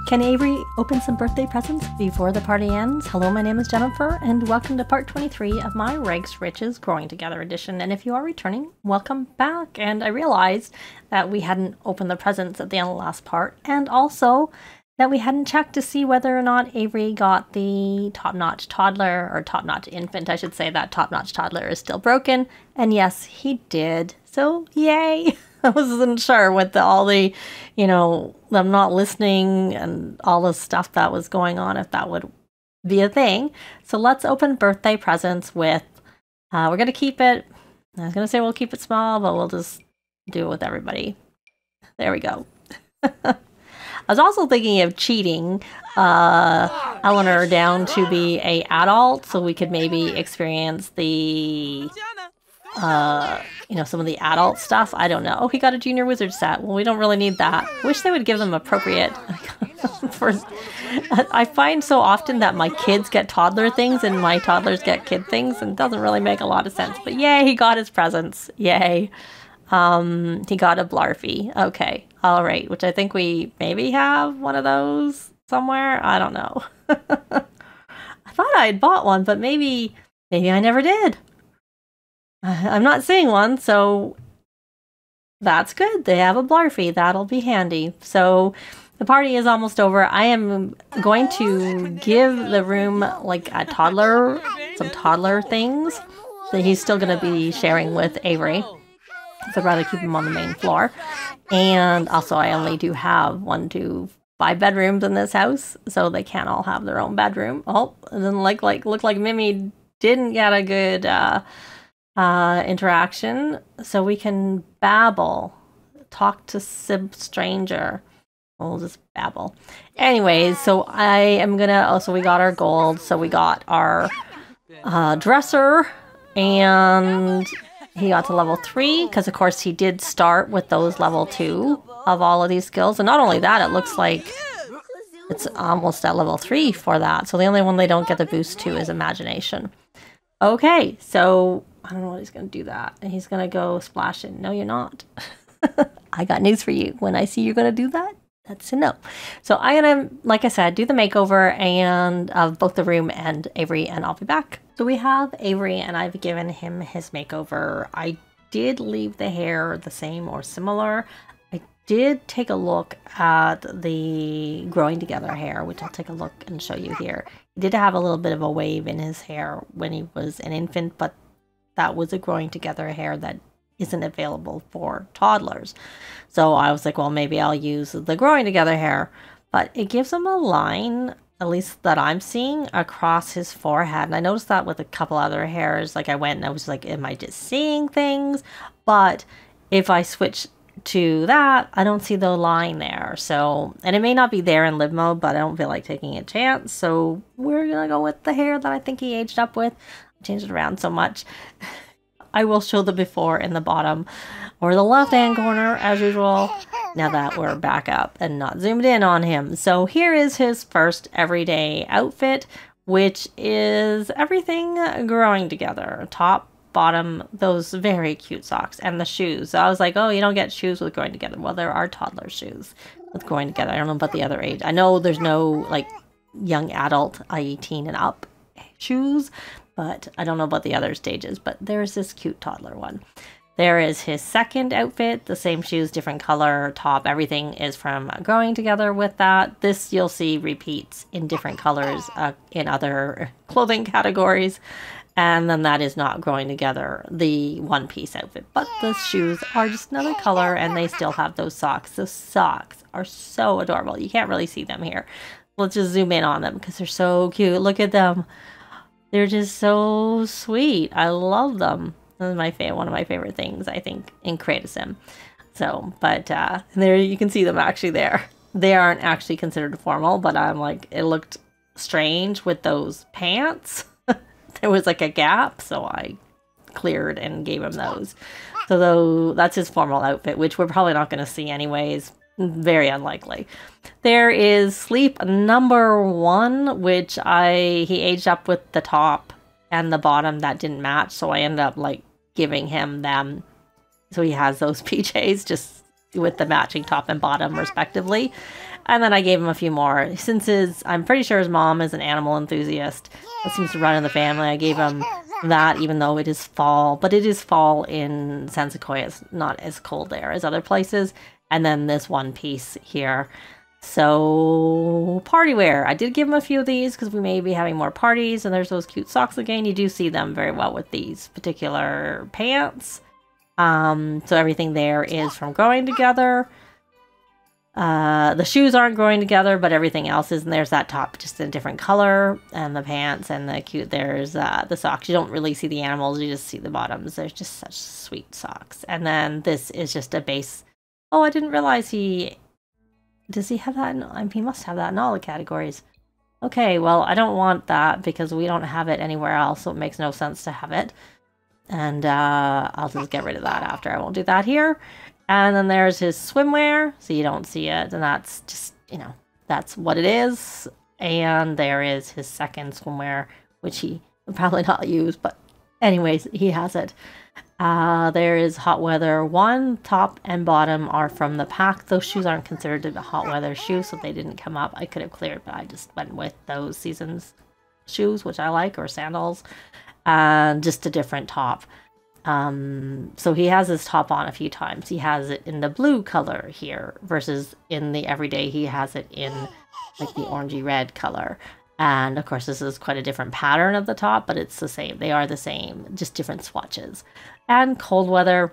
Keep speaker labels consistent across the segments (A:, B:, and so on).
A: Can Avery open some birthday presents before the party ends? Hello, my name is Jennifer, and welcome to part 23 of my Rags Riches Growing Together edition. And if you are returning, welcome back. And I realized that we hadn't opened the presents at the end of the last part, and also that we hadn't checked to see whether or not Avery got the top-notch toddler, or top-notch infant, I should say. That top-notch toddler is still broken, and yes, he did. So, yay! I wasn't sure with all the, them not listening and all the stuff that was going on, if that would be a thing. So let's open birthday presents with, we're going to keep it, I was going to say we'll keep it small, but we'll just do it with everybody. There we go. I was also thinking of cheating Eleanor down to be a adult, so we could maybe experience the some of the adult stuff. I don't know. Oh, he got a junior wizard set. Well, we don't really need that. Wish they would give them appropriate I find so often that my kids get toddler things and my toddlers get kid things, and it doesn't really make a lot of sense. But yay, he got his presents. Yay. He got a Blarfy. Okay. All right. Which I think we maybe have one of those somewhere. I don't know. I thought I had bought one, but maybe I never did. I'm not seeing one, so that's good. They have a Blarfy. That'll be handy. So the party is almost over. I am going to give the room like a toddler, some toddler things that he's still going to be sharing with Avery. So I'd rather keep him on the main floor. And also I only do have 1 to 5 bedrooms in this house, so they can't all have their own bedroom. Oh, and then look like Mimi didn't get a good interaction, so we can babble, talk to stranger. We'll just babble. Anyways, so I am gonna, we got our gold, so we got our dresser, and he got to level 3, because of course he did start with those level 2 of all of these skills. And not only that, it looks like it's almost at level 3 for that. So the only one they don't get the boost to is imagination. Okay, so I don't know what he's going to do that. And he's going to go splash in. No, you're not. I got news for you. When I see you're going to do that, that's a no. So I'm going to, like I said, do the makeover and of both the room and Avery, and I'll be back. So we have Avery, and I've given him his makeover. I did leave the hair the same or similar. I did take a look at the growing together hair, which I'll take a look and show you here. He did have a little bit of a wave in his hair when he was an infant, but that was a growing together hair that isn't available for toddlers. So I was like, well, maybe I'll use the growing together hair, but it gives him a line, at least that I'm seeing, across his forehead. And I noticed that with a couple other hairs. Like I went and I was like, am I just seeing things? But if I switch to that, I don't see the line there. So, and it may not be there in live mode, but I don't feel like taking a chance. So we're gonna go with the hair that I think he aged up with. I changed it around so much. I will show the before in the bottom or the left hand corner as usual, now that we're back up and not zoomed in on him. So here is his first everyday outfit, which is everything growing together. Top, bottom, those very cute socks, and the shoes. So I was like, oh, you don't get shoes with growing together. Well, there are toddler shoes with growing together. I don't know about the other age. I know there's no like young adult, i.e. teen and up shoes, but I don't know about the other stages. But there's this cute toddler one. There is his second outfit, the same shoes, different color, top, everything is from growing together with that. This you'll see repeats in different colors in other clothing categories. And then that is not growing together, the one-piece outfit. But the shoes are just another color, and they still have those socks. Those socks are so adorable. You can't really see them here. Let's just zoom in on them because they're so cute. Look at them. They're just so sweet. I love them. This is one of my favorite things, I think, in Create a Sim. So, but there you can see them actually there. They aren't actually considered formal, but I'm like, it looked strange with those pants. There was like a gap, so I cleared and gave him those. So though that's his formal outfit, which we're probably not going to see anyways. Very unlikely. There is sleep number 1, which he aged up with the top and the bottom that didn't match, so I ended up like giving him them. So he has those PJs just with the matching top and bottom respectively. And then I gave him a few more. Since I'm pretty sure his mom is an animal enthusiast. That seems to run in the family. I gave him that even though it is fall. But it is fall in San Sequoia. It's not as cold there as other places. And then this one piece here. So, party wear. I did give him a few of these because we may be having more parties. And there's those cute socks again. You do see them very well with these particular pants. So everything there is from Growing Together. The shoes aren't growing together, but everything else is. And there's that top just in a different color. And the pants and the cute, there's the socks. You don't really see the animals, you just see the bottoms. There's just such sweet socks. And then this is just a base. Oh, I didn't realize does he have that? He must have that in all the categories. Okay, well, I don't want that because we don't have it anywhere else, so it makes no sense to have it. And I'll just get rid of that after. I won't do that here. And then there's his swimwear, so you don't see it. And that's just, that's what it is. And there is his second swimwear, which he would probably not use. But anyways, he has it. There is Hot Weather 1. Top and bottom are from the pack. Those shoes aren't considered a hot weather shoe, so they didn't come up. I could have cleared, but I just went with those seasons shoes, which I like, or sandals. Just a different top. So he has his top on a few times. He has it in the blue color here versus in the everyday he has it in like the orangey red color. And of course this is quite a different pattern of the top, but it's the same. They are the same, just different swatches. And cold weather,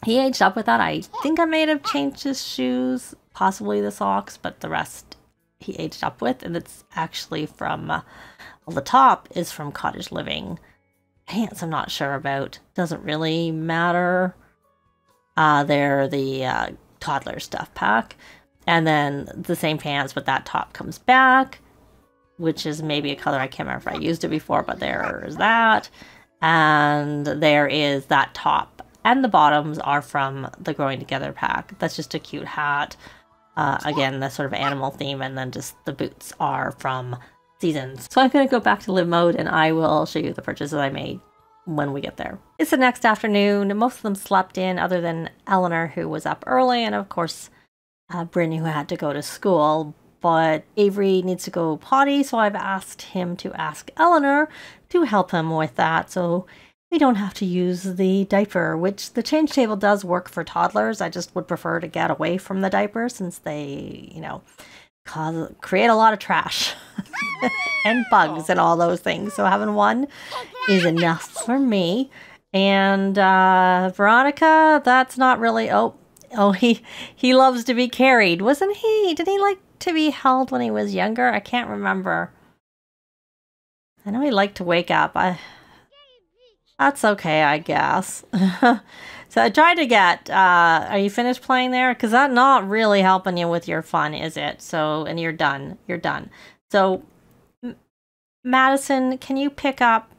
A: he aged up with that. I think I may have changed his shoes, possibly the socks, but the rest he aged up with. And it's actually from, well, the top is from Cottage Living. Pants I'm not sure about. Doesn't really matter. They're the Toddler stuff pack. And then the same pants, but that top comes back, which is maybe a color I can't remember if I used it before, but there's that. And there is that top. And the bottoms are from the Growing Together pack. That's just a cute hat. Again, the sort of animal theme, and then just the boots are from Seasons. So I'm going to go back to live mode and I will show you the purchases I made when we get there. It's the next afternoon. Most of them slept in other than Eleanor, who was up early, and of course Bryn, who had to go to school. But Avery needs to go potty, so I've asked him to ask Eleanor to help him with that, so we don't have to use the diaper, which the change table does work for toddlers. I just would prefer to get away from the diaper since they, create a lot of trash and bugs and all those things. So having one is enough for me. And Veronica, that's not really, he loves to be carried, wasn't he? Did he like to be held when he was younger? I can't remember. I know he liked to wake up. That's okay, I guess. So I tried to get, are you finished playing there? Because that's not really helping you with your fun, is it? So, and you're done. You're done. So, Madison, can you pick up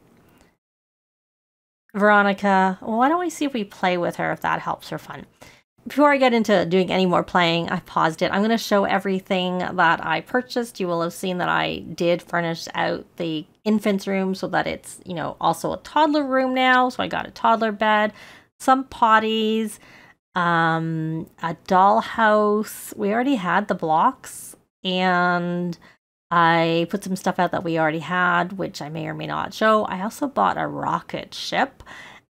A: Veronica? Well, why don't we see if we play with her, if that helps her fun. Before I get into doing any more playing, I paused it. I'm going to show everything that I purchased. You will have seen that I did furnish out the infant's room so that it's, also a toddler room now. So I got a toddler bed, some potties, a dollhouse. We already had the blocks, and I put some stuff out that we already had, which I may or may not show. I also bought a rocket ship.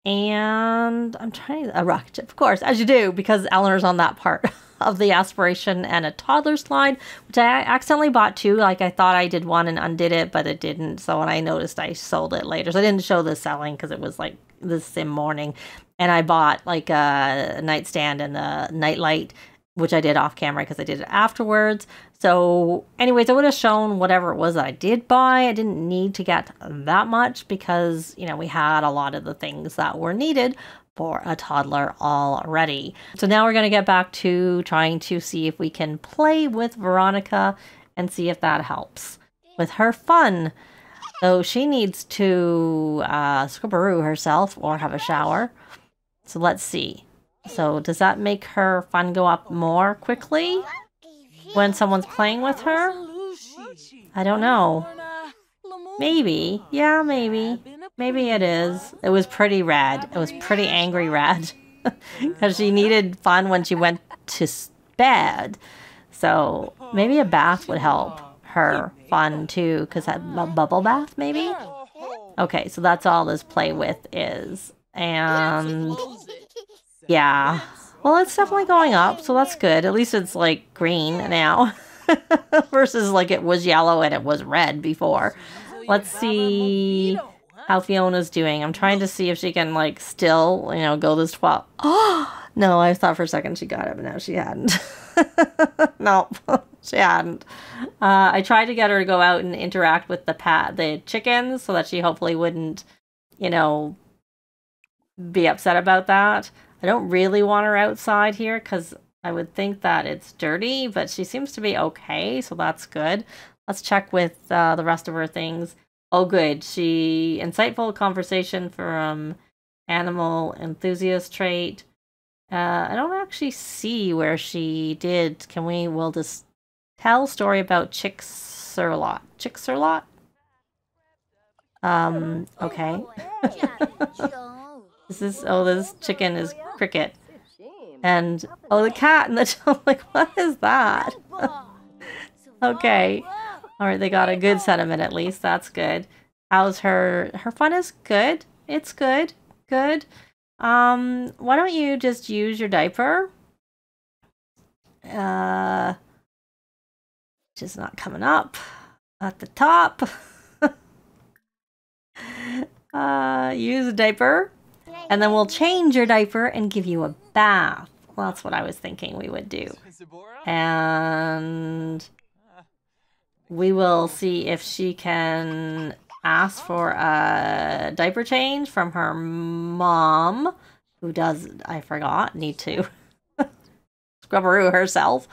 A: And I'm trying a rocket ship, of course, as you do, because Eleanor's on that part of the aspiration, and a toddler slide, which I accidentally bought two. Like, I thought I did one and undid it, but it didn't. So when I noticed, I sold it later. So I didn't show the selling because it was like the same morning. And I bought like a nightstand and a nightlight, which I did off camera because I did it afterwards. So anyways, I would have shown whatever it was that I did buy. I didn't need to get that much because, we had a lot of the things that were needed for a toddler already. So now we're going to get back to trying to see if we can play with Veronica and see if that helps with her fun. So she needs to scrubberoo herself or have a shower. So let's see. So does that make her fun go up more quickly when someone's playing with her? I don't know. Maybe. Yeah, maybe. Maybe it is. It was pretty red. It was pretty angry red. Because she needed fun when she went to bed. So maybe a bath would help her fun too, because a bubble bath maybe? Okay, so that's all this play with is. And yeah, well, it's definitely going up, so that's good. At least it's like green now versus like it was yellow and it was red before. Let's see how Fiona's doing. I'm trying to see if she can like still, you know, go this 12. Oh, no, I thought for a second she got it, but no, she hadn't. No, she hadn't. I tried to get her to go out and interact with the chickens so that she hopefully wouldn't, you know, be upset about that. I don't really want her outside here because I would think that it's dirty, but she seems to be okay, so that's good. Let's check with the rest of her things. Oh, good. Insightful conversation from animal enthusiast trait. I don't actually see where she did. We'll just tell story about Chick-Sir-Lot. Chick-Sir-Lot? Okay. This chicken is Cricket. And, oh, the cat and the dog, like, what is that? Okay. Alright, they got a good sentiment at least. That's good. How's her fun is good. It's good. Good. Why don't you just use your diaper? Just not coming up at the top. Use a diaper, and then we'll change your diaper and give you a bath. Well, that's what I was thinking we would do. And we will see if she can ask for a diaper change from her mom, who does, I forgot, need to scrubberoo herself.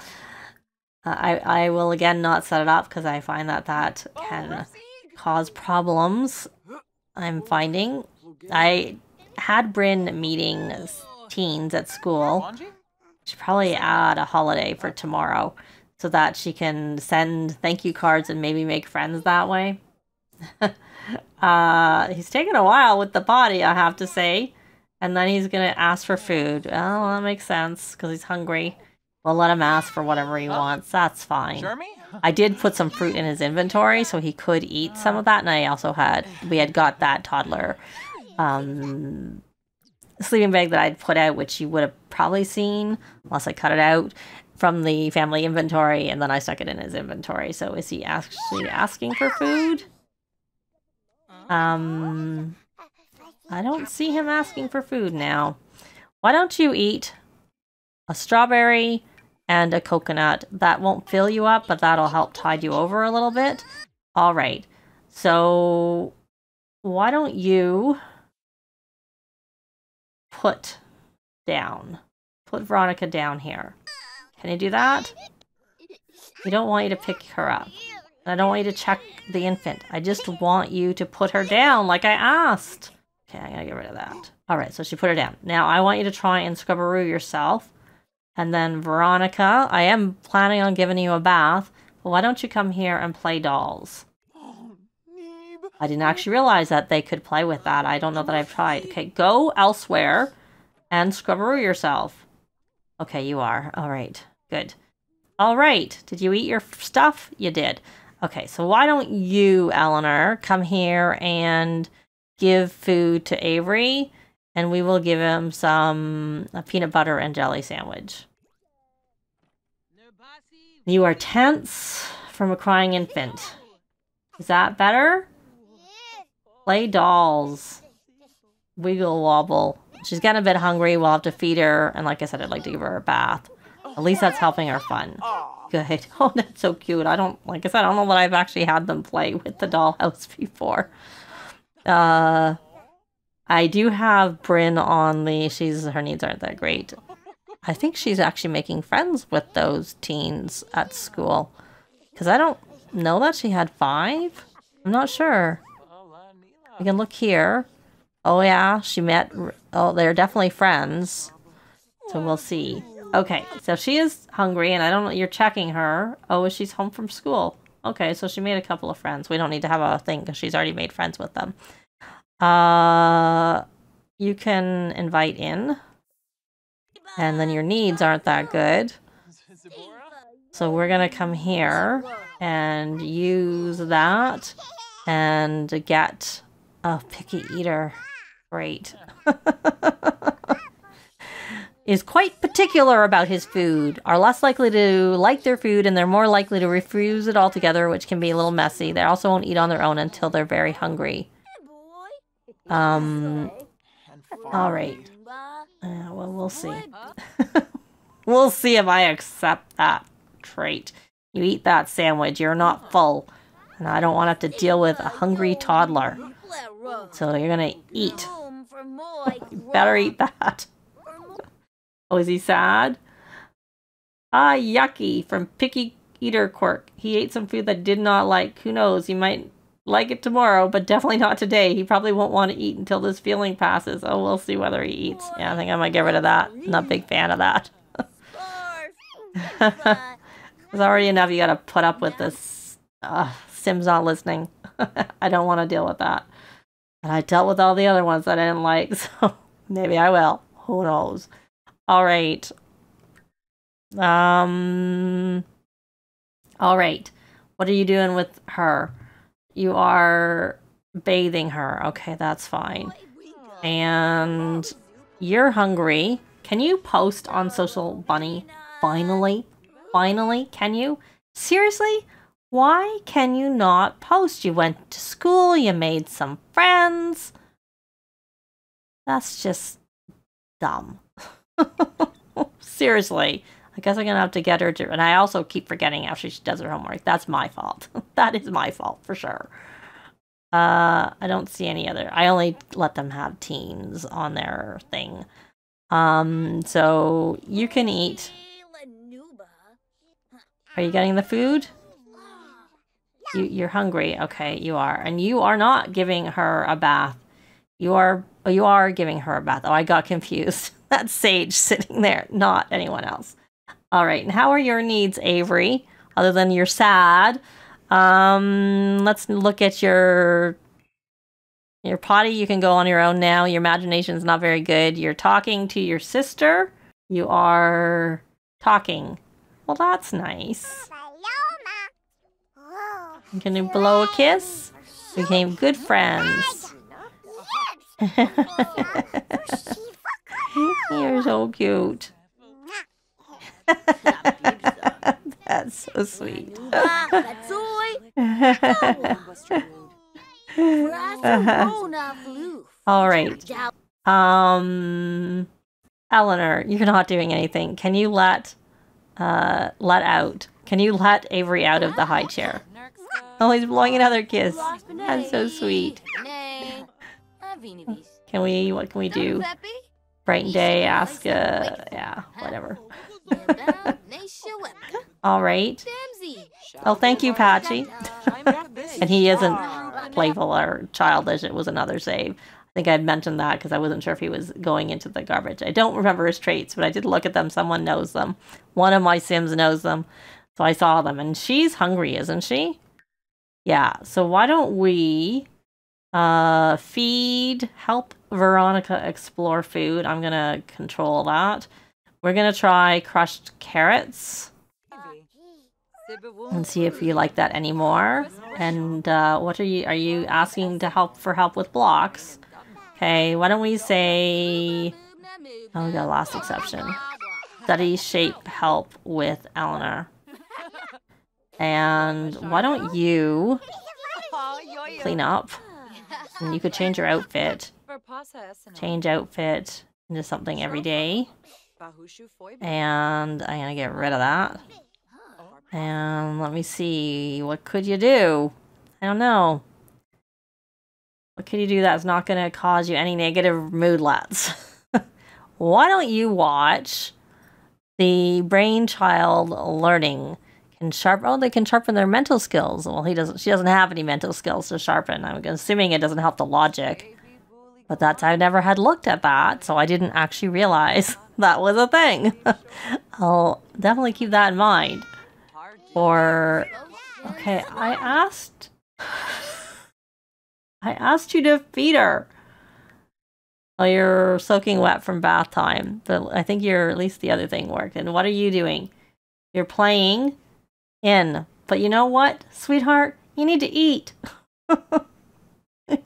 A: I will again not set it up because I find that can cause problems. I'm finding. I had Bryn meeting teens at school. Should probably add a holiday for tomorrow so that she can send thank you cards and maybe make friends that way. He's taken a while with the potty, I have to say. And then he's going to ask for food. Oh, that makes sense because he's hungry. We'll let him ask for whatever he wants. That's fine. I did put some fruit in his inventory so he could eat some of that. And I also we had got that Toddler sleeping bag that I'd put out, which you would have probably seen unless I cut it out from the family inventory, and then I stuck it in his inventory. So is he actually asking for food? I don't see him asking for food now. Why don't you eat a strawberry and a coconut? That won't fill you up, but that'll help tide you over a little bit. All right. So why don't you put Veronica down here? Can you do that? We don't want you to pick her up. I don't want you to check the infant. I just want you to put her down like I asked. Okay, I gotta get rid of that. All right, so she put her down. Now I want you to try and scrubberoo yourself. And then Veronica, I am planning on giving you a bath, but why don't you come here and play dolls? I didn't actually realize that they could play with that. I don't know that I've tried. Okay, go elsewhere and scrubberoo yourself. Okay, you are. All right, good. All right, did you eat your stuff? You did. Okay, so why don't you, Eleanor, come here and give food to Avery, and we will give him a peanut butter and jelly sandwich. You are tense from a crying infant. Is that better? Play dolls. Wiggle wobble. She's getting a bit hungry. We'll have to feed her. And like I said, I'd like to give her a bath. At least that's helping her fun. Good. Oh, that's so cute. Like I said, I don't know that I've actually had them play with the dollhouse before. I do have Bryn on her needs aren't that great. I think she's actually making friends with those teens at school. Because I don't know that she had 5. I'm not sure. We can look here. Oh yeah, they're definitely friends. So we'll see. Okay, so she is hungry, and I don't know, you're checking her. Oh, she's home from school. Okay, so she made a couple of friends. We don't need to have a thing because she's already made friends with them. You can invite in. And then your needs aren't that good. So we're going to come here and use that and get a picky eater. Great. Is quite particular about his food, are less likely to like their food, and they're more likely to refuse it altogether, which can be a little messy. They also won't eat on their own until they're very hungry. All right. Well, we'll see. We'll see if I accept that trait. You eat that sandwich, you're not full. And I don't want to have to deal with a hungry toddler. So you're gonna eat. You better eat that. Oh, is he sad? Ah, yucky, from Picky Eater Quirk. He ate some food that did not like. Who knows, he might like it tomorrow, but definitely not today. He probably won't want to eat until this feeling passes. Oh, we'll see whether he eats. Yeah, I think I might get rid of that. Not a big fan of that. There's already enough you gotta put up with this. Sim's not listening. I don't want to deal with that. And I dealt with all the other ones that I didn't like, so maybe I will. Who knows? All right. All right. What are you doing with her? You are bathing her. Okay, that's fine. And you're hungry. Can you post on Social Bunny? Finally? Finally? Can you? Seriously? Why can you not post? You went to school, you made some friends. That's just dumb. Seriously. I guess I'm gonna have to get her to, and I also keep forgetting after she does her homework. That's my fault. That is my fault for sure. I don't see any other. I only let them have teens on their thing. So you can eat. Are you getting the food? You're hungry. Okay, you are. And you are not giving her a bath. You are giving her a bath. Oh, I got confused. That's Sage sitting there, not anyone else. All right, and how are your needs, Avery? Other than you're sad. Let's look at your potty. You can go on your own now. Your imagination's not very good. You're talking to your sister. You are talking. Well, that's nice. Can you blow a kiss? We became good friends. You're so cute. That's so sweet. All right. Eleanor, you're not doing anything. Can you let out? Can you let Avery out of the high chair? Oh, he's blowing another kiss. That's so sweet. What can we do? Brighten day, ask, yeah, whatever. All right. Oh, thank you, Patchy. And he isn't playful or childish. It was another save. I think I had mentioned that because I wasn't sure if he was going into the garbage. I don't remember his traits, but I did look at them. Someone knows them. One of my Sims knows them. So I saw them. And she's hungry, isn't she? Yeah. So why don't we help Veronica explore food. I'm going to control that. We're going to try crushed carrots. And see if you like that anymore. And what are you asking to help with blocks? Okay, why don't we say, oh, we got a last exception. Study shape help with Eleanor. And why don't you clean up? And you could change your outfit. Change outfit into something every day. And I'm gonna get rid of that. And let me see, what could you do? I don't know. What could you do that's not going to cause you any negative moodlets? Why don't you watch the Brainchild Learning? They can sharpen their mental skills. Well, she doesn't have any mental skills to sharpen. I'm assuming it doesn't help the logic. But I never had looked at that, so I didn't actually realize that was a thing. I'll definitely keep that in mind. Okay, I asked you to feed her. Oh, you're soaking wet from bath time. But I think at least the other thing worked. And what are you doing? You're playing. in. But you know what, sweetheart? You need to eat.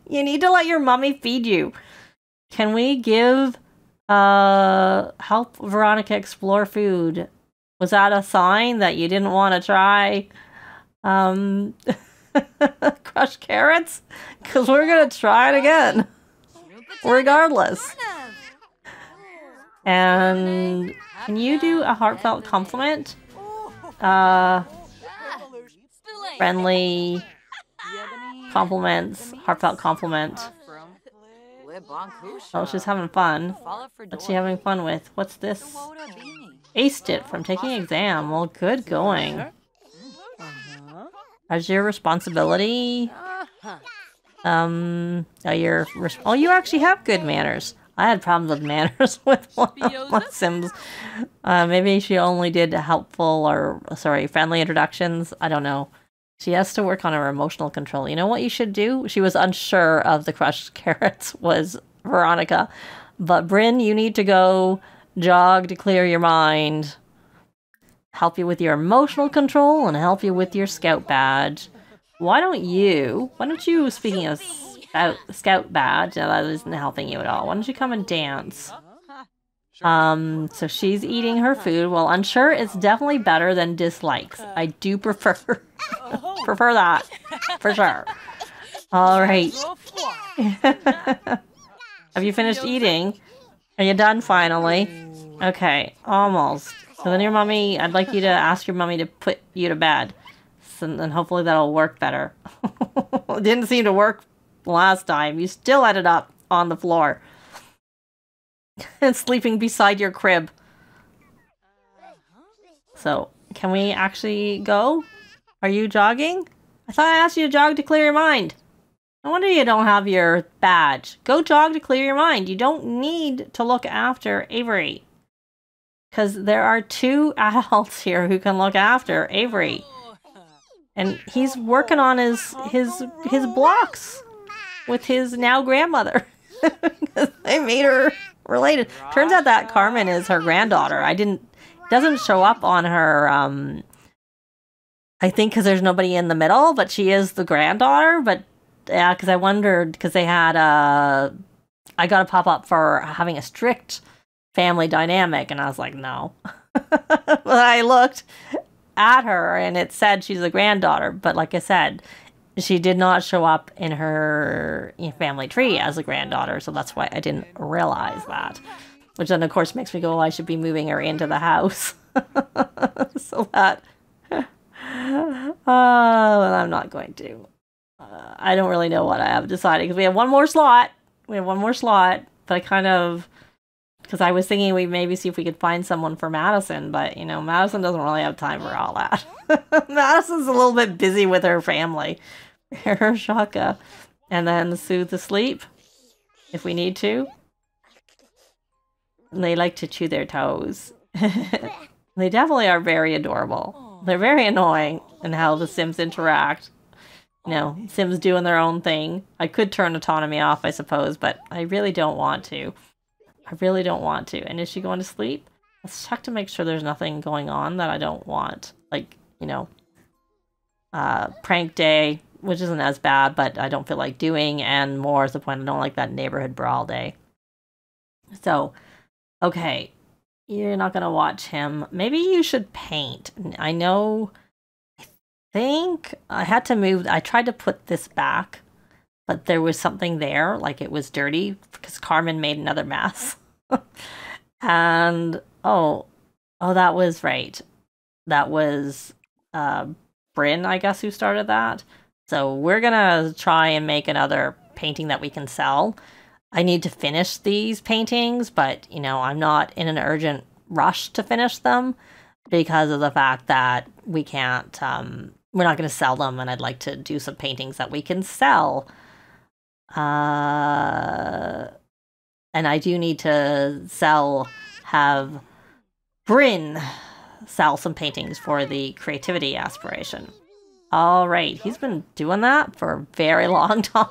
A: You need to let your mommy feed you. Can we give help Veronica explore food? Was that a sign that you didn't want to try crushed carrots? Because we're gonna try it again regardless. And can you do a heartfelt compliment? Friendly compliments, heartfelt compliment. Oh, she's having fun. What's she having fun with? What's this? Aced it from taking exam. Well, good going. As your responsibility? Oh, you actually have good manners. I had problems with manners with one of my Sims. Maybe she only did helpful or, sorry, friendly introductions. I don't know. She has to work on her emotional control. You know what you should do? She was unsure of the crushed carrots, was Veronica. But Bryn, you need to go jog to clear your mind, help you with your emotional control, and help you with your scout badge. Why don't you, speaking of scout badge, no, that isn't helping you at all. Why don't you come and dance? So she's eating her food. Well, unsure is definitely better than dislikes. I do prefer that, for sure. All right. Have you finished eating? Are you done finally? Okay, almost. So then your mommy, I'd like you to ask your mommy to put you to bed. So then hopefully that'll work better. It didn't seem to work last time. You still ended up on the floor. And sleeping beside your crib. So, can we actually go? Are you jogging? I thought I asked you to jog to clear your mind. No wonder you don't have your badge. Go jog to clear your mind. You don't need to look after Avery. Because there are 2 adults here who can look after Avery. And he's working on his blocks with his now grandmother. They made her related. Turns out that Carmen is her granddaughter. Doesn't show up on her, I think because there's nobody in the middle, but she is the granddaughter. But yeah, because I wondered, because they had I got a pop-up for having a strict family dynamic, and I was like, no. But I looked at her, and it said she's a granddaughter, but like I said, she did not show up in her family tree as a granddaughter, so that's why I didn't realize that. Which then, of course, makes me go, well, I should be moving her into the house. So that... well, I'm not going to. I don't really know what I have decided, because we have one more slot. But I kind of... Because I was thinking we'd maybe see if we could find someone for Madison, but, you know, Madison doesn't really have time for all that. Madison's a little bit busy with her family. Her Shaka. And then soothe the sleep, if we need to. And they like to chew their toes. They definitely are very adorable. They're very annoying in how the Sims interact. You know, Sims doing their own thing. I could turn autonomy off, I suppose, but I really don't want to. And is she going to sleep? Let's check to make sure there's nothing going on that I don't want. Like, you know, prank day, which isn't as bad, but I don't feel like doing, and more is the point, I don't like that neighborhood brawl day. So, okay, you're not going to watch him. Maybe you should paint. I think I had to move, I tried to put this back, but there was something there, like it was dirty, because Carmen made another mess. And, oh, that was right. That was Bryn, I guess, who started that. So we're gonna try and make another painting that we can sell. I need to finish these paintings, but, you know, I'm not in an urgent rush to finish them because of the fact that we can't, we're not going to sell them, and I'd like to do some paintings that we can sell. And I do need to have Bryn sell some paintings for the creativity aspiration. All right, he's been doing that for a very long time.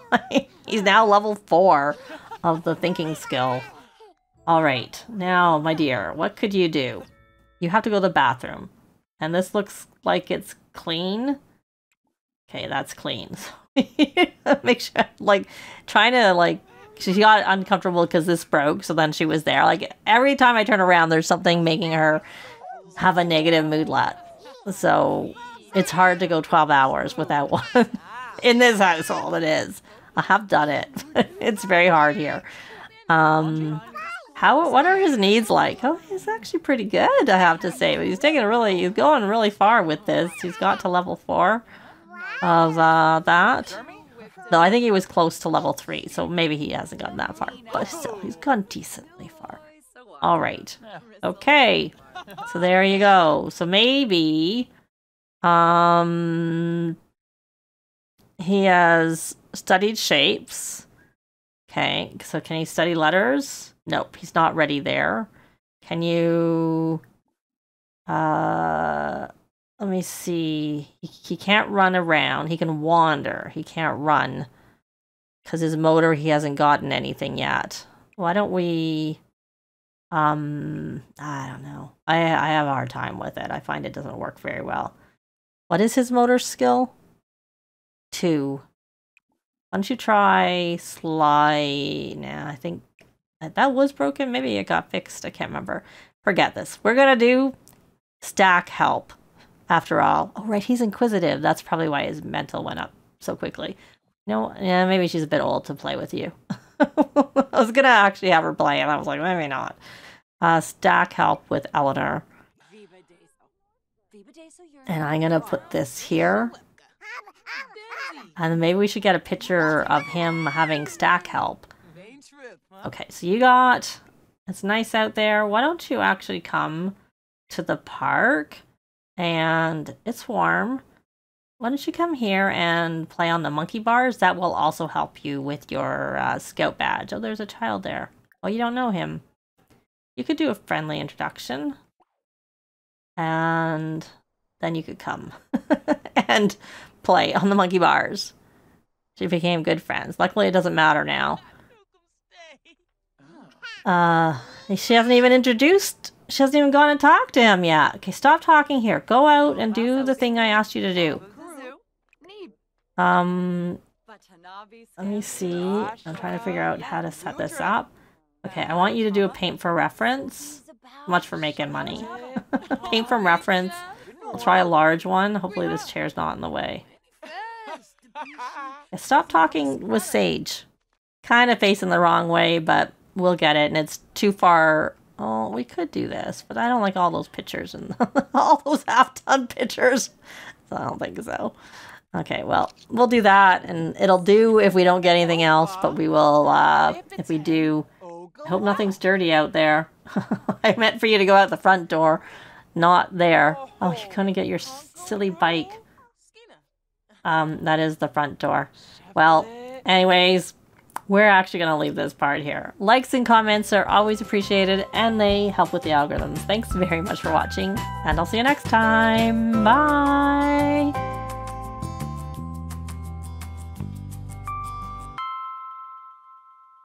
A: He's now level 4 of the thinking skill. All right, now, my dear, what could you do? You have to go to the bathroom. And this looks like it's clean. Okay, that's clean. Make sure, like, trying to, like, she got uncomfortable because this broke, so then she was there. Like, every time I turn around, there's something making her have a negative moodlet. So, it's hard to go 12 hours without one. In this household, it is. I have done it. It's very hard here. What are his needs like? Oh, he's actually pretty good, I have to say. But he's going really far with this. He's got to level 4 of that. Though I think he was close to level 3, so maybe he hasn't gotten that far. But still, he's gone decently far. All right. Okay. So there you go. So maybe he has studied shapes. Okay. So can he study letters? Nope, he's not ready there. Can you let me see. He can't run around. He can wander. He can't run. Because his motor, he hasn't gotten anything yet. Why don't we... I don't know. I have a hard time with it. I find it doesn't work very well. What is his motor skill? 2. Why don't you try slide... Nah, I think that was broken. Maybe it got fixed. I can't remember. Forget this. We're going to do stack help. After all. Oh, right, he's inquisitive. That's probably why his mental went up so quickly. No, yeah, maybe she's a bit old to play with you. I was going to actually have her play, and I was like, maybe not. Stack help with Eleanor. And I'm going to put this here. And maybe we should get a picture of him having stack help. Okay, so you got... It's nice out there. Why don't you actually come to the park? And it's warm. Why don't you come here and play on the monkey bars? That will also help you with your scout badge. Oh, there's a child there. Oh, you don't know him. You could do a friendly introduction. And then you could come and play on the monkey bars. She became good friends. Luckily, it doesn't matter now. She hasn't even introduced... She hasn't even gone and talked to him yet. Okay, stop talking here. Go out and do the thing I asked you to do. Let me see. I'm trying to figure out how to set this up. Okay, I want you to do a paint for reference. Much for making money. Paint from reference. I'll try a large one. Hopefully this chair's not in the way. Yeah, stop talking with Sage. Kind of facing the wrong way, but we'll get it. And it's too far... Oh, we could do this, but I don't like all those pictures and all those half-done pictures. So I don't think so. Okay, well, we'll do that, and it'll do if we don't get anything else, but we will, if we do. I hope nothing's dirty out there. I meant for you to go out the front door, not there. Oh, you're going to get your silly bike. That is the front door. Well, anyways... We're actually going to leave this part here. Likes and comments are always appreciated, and they help with the algorithms. Thanks very much for watching, and I'll see you next time. Bye!